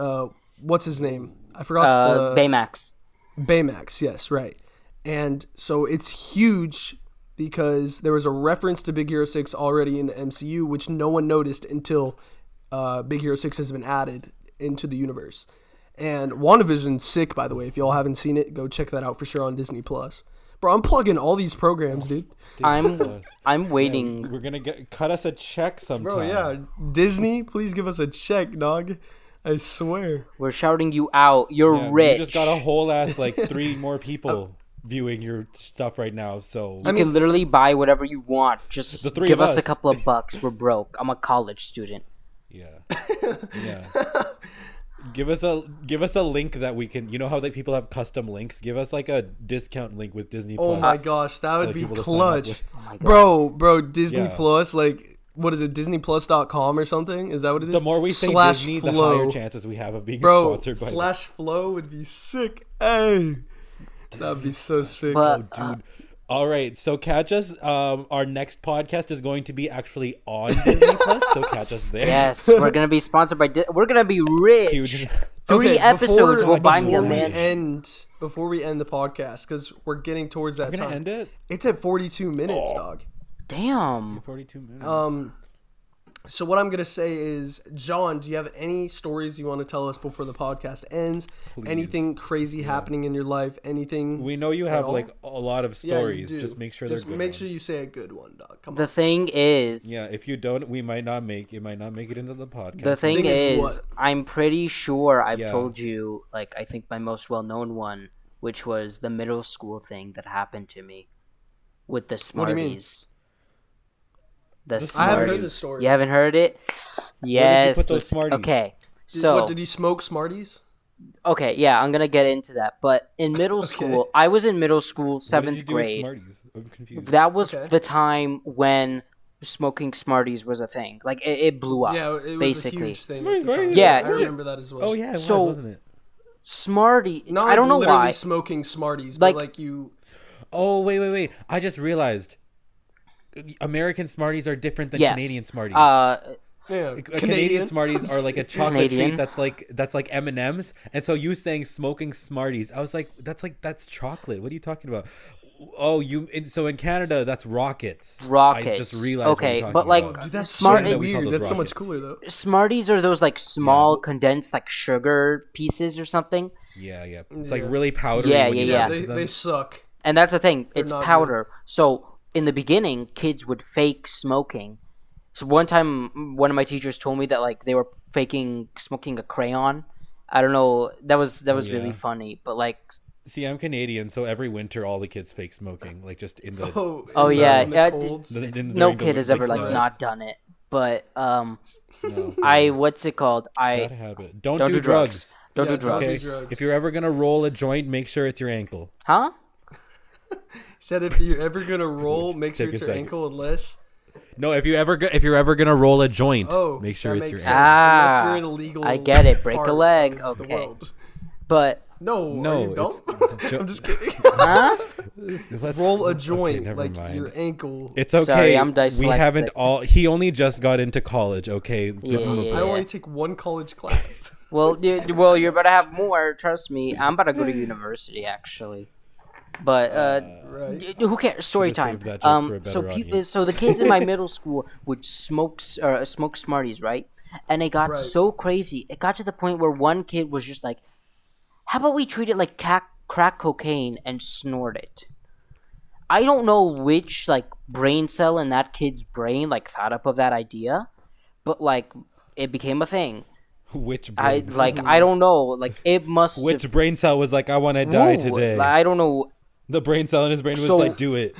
what's his name? I forgot. Baymax. Baymax, yes, right. And so it's huge because there was a reference to Big Hero 6 already in the MCU, which no one noticed until Big Hero 6 has been added into the universe. And WandaVision's sick, by the way. If y'all haven't seen it, go check that out for sure on Disney+. Bro, I'm plugging all these programs, dude. I'm waiting. We're gonna cut us a check sometime. Bro, yeah. Disney, please give us a check, dog. I swear. We're shouting you out. You're Yeah, rich. You just got a whole ass like 3 more people viewing your stuff right now. So You can literally buy whatever you want. The Just three give of us a us. couple of bucks. We're broke. I'm a college student. yeah, yeah. Give us a link that we can. You know how like people have custom links. Give us like a discount link with Disney Oh Plus. my gosh, that would like be people to sign up clutch. with. Oh my god. Bro, Disney Yeah. Plus, like, what is it, disneyplus.com or something? Is that what it is? The more we say Slash Disney, the Flow. higher chances we have of being Bro, sponsored by them. slash Flow would be sick. Hey, that'd be so sick. But Dude. All right, so catch us. Our next podcast is going to be actually on Disney Plus, so catch us there. yes, we're gonna be sponsored by. We're gonna be rich. Huge. 3 episodes will buy me a before we mansion. before we end the podcast, because we're getting towards that We're gonna time. end it. It's at 42 minutes, dog. Damn. 42 minutes. So what I'm gonna say is, John, do you have any stories you want to tell us before the podcast ends? Please. Anything crazy happening in your life? Anything? We know you at have all? like a lot of Yeah, you stories. do. Just make sure Just they're good. make sure ones. you say a good one, dog. Come The on. thing is, Yeah, if you don't, we might not make it. Might not make it into the podcast. the thing thing is is, what? I'm pretty sure I've Yeah. told you, like, I think my most well-known one, which was the middle school thing that happened to me with the What do you mean? Smarties. The I haven't Smarties. heard this story. You haven't heard it? Yes. put those let's- Smarties? Okay. Did, So what, did you smoke Smarties? okay, yeah, I'm gonna get into that. But in middle school, I was in middle school, What did 7th you do with grade. Smarties? I'm confused. That was Okay. the time when smoking Smarties was a thing. Like it blew up. Yeah, it was basically. a huge thing. Smarties, at the time. Smarties. Yeah. I remember that as well. Oh yeah, it So- was, wasn't it? Smartie. Not I don't know literally why. smoking Smarties, Like- but like you. Oh wait! I just realized American Smarties are different than Yes. Canadian Smarties. Yeah, Canadian Smarties are like a chocolate Canadian. treat that's like M&Ms, and so you saying smoking Smarties, I was like that's chocolate. What are you talking about? Oh, so in Canada that's rockets. Rockets. I just realized. what Okay, you're but talking like about. Dude, that's Smart- so that we call weird. those That's so much rockets. cooler though. Smarties are those like small condensed like sugar pieces or something. yeah, it's like really powdery. Yeah, when you yeah, bite They, into them. they suck. And that's the thing. It's not powder. So in the beginning, kids would fake smoking. So one time, one of my teachers told me that like they were faking smoking a crayon. I don't know. That was really yeah. funny. But like, See, I'm Canadian, so every winter all the kids fake smoking, like just in the. Oh, yeah, in the yeah, colds. no during the kid has like, ever like snow. not done it. But No, what's it called? bad habit. Don't Don't do drugs. Don't Yeah, do don't do drugs. drugs. If you're ever gonna roll a joint, make sure it's your ankle. Huh? Said if you're ever gonna roll, make sure Take a it's your second. ankle, unless No, if you're ever gonna roll a joint, make sure that it's your makes ankle. sense. Unless Ah, you're in a legal I get it. Break a part leg. of the Okay. world. But No, No, you don't. it's- I'm just kidding. huh? Let's- Roll a okay, joint never like mind. your ankle. It's okay. Sorry, I'm We dyslexic. haven't all. He only just got into college. Okay. Give him a Yeah. I break. only take one college class. Well, you're about to have more. Trust me. I'm about to go to university actually. But Right. who cares? Story Should've time. saved that joke for a So better audience. so the kids in my middle school would smoke Smarties, right? And it got Right. so crazy. It got to the point where one kid was just like, "How about we treat it like crack cocaine and snort it?" I don't know which like brain cell in that kid's brain like thought up of that idea, but like it became a thing. Which I brain, like I don't know. Like it must. which have, brain cell was like, I want to die Ooh, today. like, I don't know. The brain cell in his brain was So- like, do it.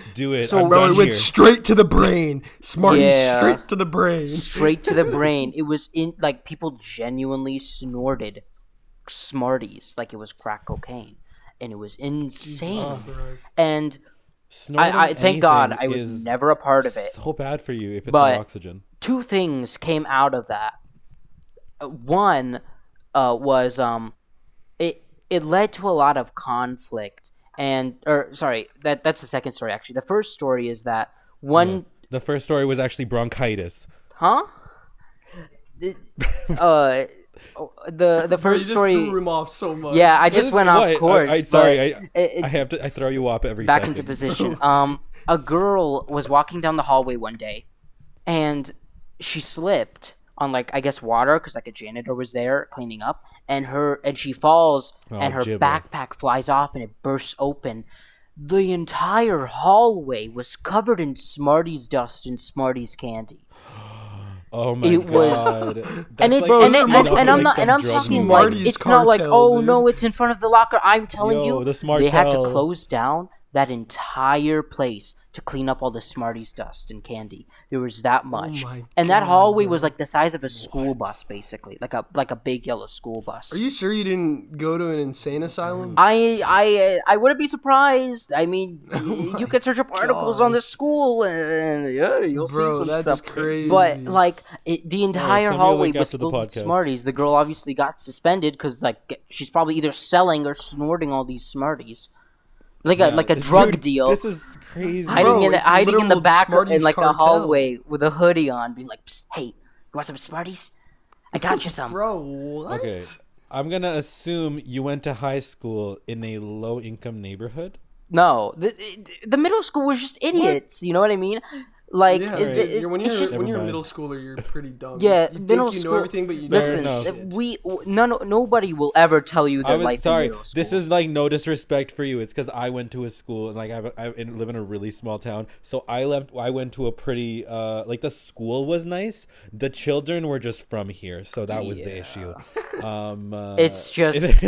so- I'm Bro, done it went here. straight to the brain. Smarties Yeah. straight to the brain. Straight to the brain. It was in like people genuinely snorted Smarties like it was crack cocaine, and it was insane. Christ. And Snorting I thank God anything I was is never a part of it. So bad for you if it's But no oxygen. two things came out of that. One was it led to a lot of conflict, that's the second story actually. The first story is that one The first story was actually bronchitis. huh the first story. You just threw him off so much. Yeah, I just went off course. Sorry, but I throw you off every back second. into position. A girl was walking down the hallway one day, and she slipped on I guess water because a janitor was there cleaning up, and she falls, and her gibber. backpack flies off and it bursts open. The entire hallway was covered in Smarties dust and Smarties candy. Oh my It was- god! And it's Bro, and, they're and, making, and I'm like not some and I'm drug talking movie. like it's not like Cartel, dude. no, it's in front of the locker. I'm telling Yo, you, the they had to Smartel. close down that entire place to clean up all the Smarties dust and candy. There was that much, my and that God, hallway bro. was the size of a school bus, basically, like a big yellow school bus. Are you sure you didn't go to an insane asylum? I wouldn't be surprised. I mean, you could search up articles on God. the school, and yeah, you'll Bro, see some that's stuff. crazy. But the entire send me a hallway link was after the filled with podcast. Smarties. The girl obviously got suspended because she's probably either selling or snorting all these Smarties, like a drug Dude, deal. This is crazy. Hiding Bro, it's hiding in the literal back Smarties in a cartel. hallway with a hoodie on, being like, "Psst, hey, you want some Smarties? I got you some." Bro, what? Okay, I'm gonna assume you went to high school in a low-income neighborhood. No, the middle school was just idiots. You know what I mean? Like, Yeah, when it's you're just when you're a Never middle schooler, you're pretty dumb. yeah. you Middle think you school. know everything, but you Listen, don't. enough. nobody will ever tell you their life sorry. in middle school. This is no disrespect for you. It's because I went to a school and I live in a really small town. So I went to a pretty the school was nice. The children were just from here, so that was the issue. It's just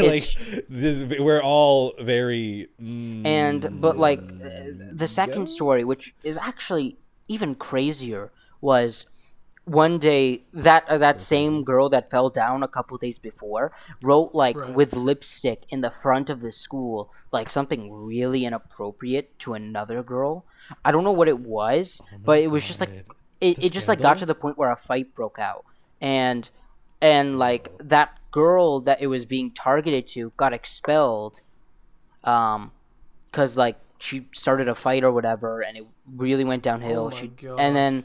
we're all very but the second story, which is actually even crazier, was one day that same girl that fell down a couple days before wrote with lipstick in the front of the school something really inappropriate to another girl. I don't know what it was, but it was just it just got to the point where a fight broke out, and that girl that it was being targeted to got expelled because she started a fight or whatever, and it really went downhill. Oh my God.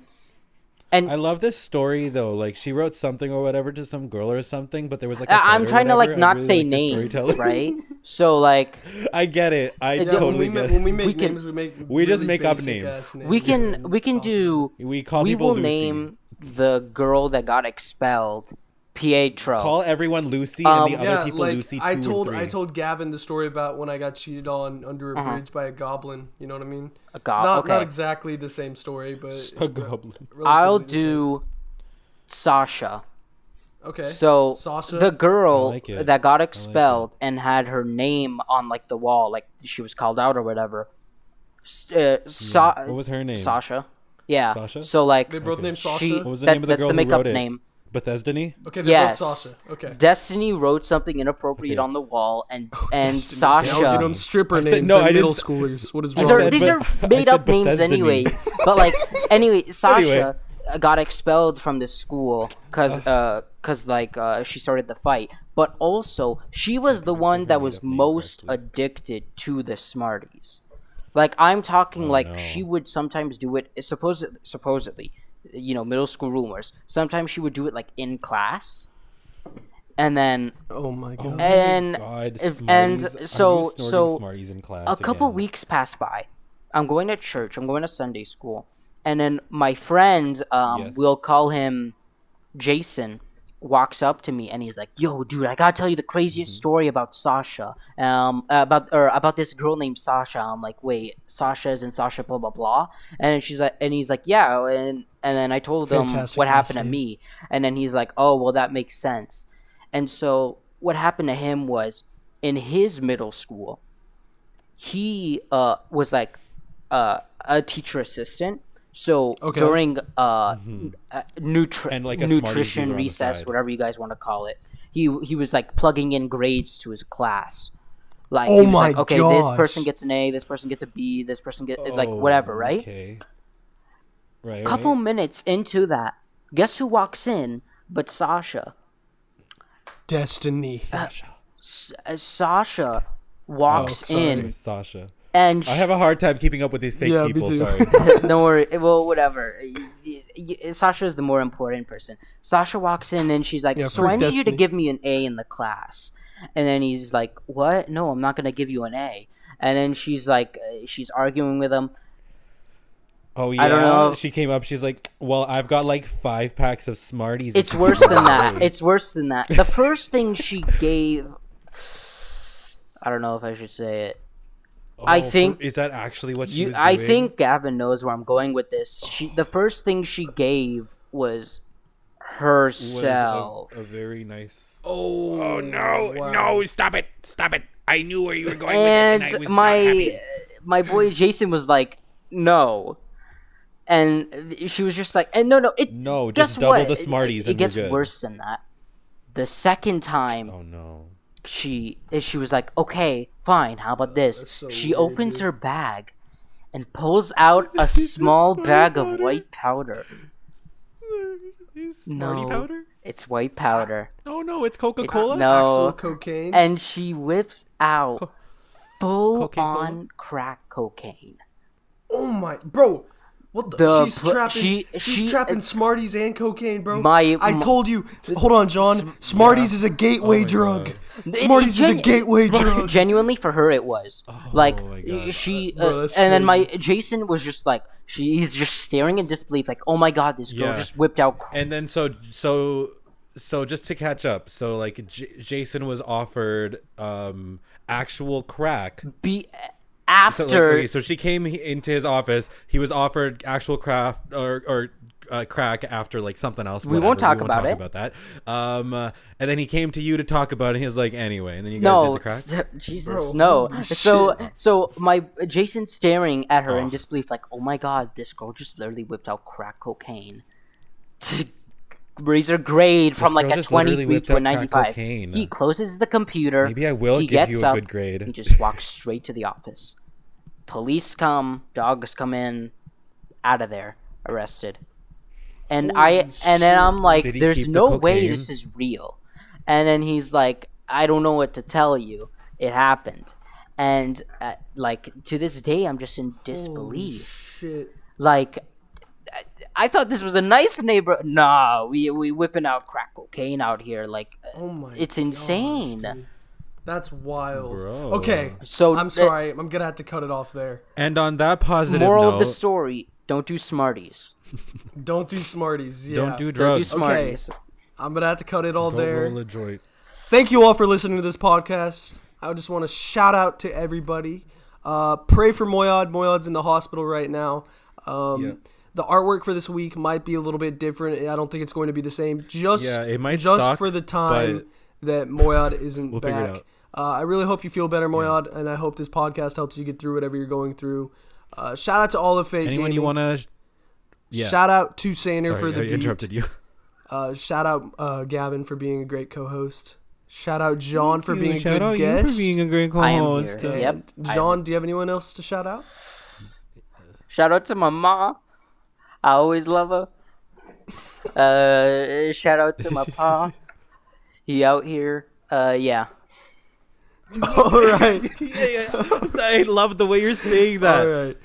And I love this story though. She wrote something or whatever to some girl or something, but there was a I'm fight or trying to whatever. I not really say like the names, storytelling. right? So I get it. I Yeah, totally get it. When we make We can- names, we make We just really make up basic-ass names. we can do We call we people will Lucy. name the girl that got expelled Pietro. Call everyone Lucy and the other Yeah, people like Lucy 2 I or told 3. I told Gavin the story about when I got cheated on under a bridge by a goblin. You know what I mean? okay. Not exactly the same story, but A goblin. I'll relatively the do Sasha. same. Okay. So Sasha. the girl I like it. that got expelled and had her name on the wall, she was called out or whatever. What was her name? Sasha. Yeah. Sasha? So They both named Sasha? she What was the name of the that's girl the who makeup wrote it? name. Bethesda? Okay, they're Yes. both Sasha. Okay. Destiny wrote something inappropriate Okay. on the wall, and I'll Sasha. get them stripper names. no, They're I middle didn't- schoolers. What is These wrong? are said these are Beth- I made said up names Bethesda anyways. But anyway, Sasha Anyway. got expelled from the school because she started the fight. But also, she was the one that was most addicted to the Smarties. I'm talking no. she would sometimes do it supposedly, middle school rumors. Sometimes she would do it in class, and then Oh my god. and God, and Smarties. Are so you so snorting Smarties in class a couple again? weeks pass by. I'm going to church. I'm going to Sunday school, and then my friend, Yes. we'll call him Jason, walks up to me and he's like, "Yo, dude, I gotta tell you the craziest story about Sasha. About this girl named Sasha." I'm like, "Wait, Sasha is in Sasha, blah blah blah." And he's like, "Yeah," and then I told him Fantastic what last happened to name. me, and then he's like, "Oh, well, that makes sense." And so what happened to him was in his middle school, he was a teacher assistant. So Okay. during And, like, a Smarties nutrition dealer on the recess, side. whatever you guys want to call it, he was like plugging in grades to his class. Like Oh he was my like, okay, this gosh. person gets an A, this person gets a B, this person gets like whatever, right? Okay. Right. Couple minutes into that, guess who walks in but Sasha? Destiny. Sasha walks in, Sasha. and I have a hard time keeping up with these fake Yeah, me people. too. Sorry. don't worry. Well, whatever. Sasha is the more important person. Sasha walks in and she's like, Yeah, "So for I need you to Destiny. give me an A in the class." And then he's like, "What? No, I'm not gonna give you an A." And then she's like, she's arguing with him. Oh yeah. I don't know. She came up. She's like, "Well, I've got like 5 packs of Smarties." It's worse than that. It's worse than that. The first thing she gave, I don't know if I should say it. I think is that actually what she was doing? I think Gavin knows where I'm going with this. The first thing she gave was Was herself. a very nice. Oh no, wow. no, stop it. I knew where you were going And with it, and I was not happy. my boy Jason was like, no. And she was just like, and no, No, guess just double what? the Smarties It and gets we're good. worse than that. The second time Oh no. she was like, okay, fine, how about this? so She weird, opens dude. her bag and pulls out a small bag of white powder. Smartie No. powder? It's white powder. Oh no, it's It's Coca-Cola. Actual no. cocaine. And she whips out full Coca-Cola? on crack cocaine. Oh my, bro. What the? The she's pl- trapping. she- she's trapping Smarties and cocaine, bro. My- I my- told you. Hold on, John. Smarties is a gateway my drug. God. Smarties is a gateway drug. Genuinely, for her, it was like my God. she. Bro, that's and then my crazy. Jason was just like, he's just staring in disbelief, like, oh my god, this girl Yeah. just whipped out. And then so just to catch up, so like Jason was offered actual crack. After So she came into his office. He was offered actual craft or crack after like something else. We won't talk about it. About that. And then he came to you to talk about it. And he was like, anyway. And then you guys no, did the crack. Jesus, Bro, no. holy So my Jason staring at her in disbelief, like, oh my god, this girl just literally whipped out crack cocaine to raise her grade from like girl a just literally 23 whipped to a out crack 95. cocaine. He closes the computer. Maybe I will he give gets you a up, good grade. He just walks straight to the office. Police come, dogs come in, out of there, arrested. And then I'm like, Did he there's keep the no way cocaine? this is real. And then he's like, I don't know what to tell you. It happened. And like to this day, I'm just in disbelief. Shit. Like, I thought this was a nice neighbor. Nah, we whipping out crack cocaine out here. Like, Oh my. it's gosh, insane. dude. That's wild. Bro. Okay. So I'm sorry. I'm gonna have to cut it off there. And on that positive moral note, of the story: don't do Smarties. Don't do Smarties. Yeah. don't do Don't do drugs. Smarties. I'm gonna have to cut it all Don't there. roll a joint. Thank you all for listening to this podcast. I just want to shout out to everybody. Pray for Moyod. Moyod's in the hospital right now. Yeah. The artwork for this week might be a little bit different. I don't think it's going to be the same. Just, Yeah, it might just suck, for the time but that Moyod isn't we'll figure it back. out. I really hope you feel better, Moyod, and I hope this podcast helps you get through whatever you're going through. Shout out to all of Fake Anyone Gaming. you want to? Yeah. Shout out to Saner Sorry, for the I beat. interrupted you. Shout out Gavin for being a great co-host. Shout out John for being a Shout good out guest. you for being a great I am co-host. here. And Yep. John, do you have anyone else to shout out? Shout out to my ma. I always love her. Shout out to my pa. He out here. Yeah. All right. I love the way you're saying that.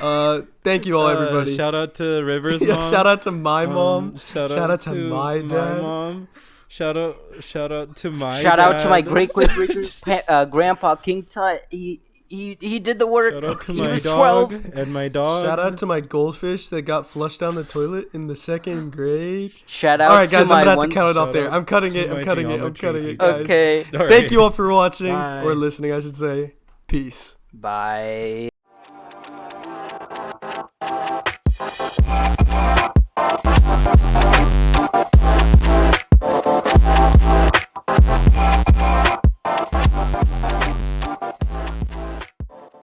All right. Thank you all, everybody. Shout out to Rivers' Yeah, mom. shout out to my mom. Shout out to my dad. mom. Shout out to my Shout out to my dad. great grandpa King Tut. He did the work. Shout out to He my was dog 12. and my dog. Shout out to my goldfish that got flushed down the toilet in the 2nd grade. Shout out All right, to guys, I'm my gonna have to one. count it off Shout there. out I'm cutting to it. I'm my cutting it. I'm geometry cutting it, teacher. guys. Okay. All right. Thank you all for watching Bye. or listening, I should say. Peace. Bye.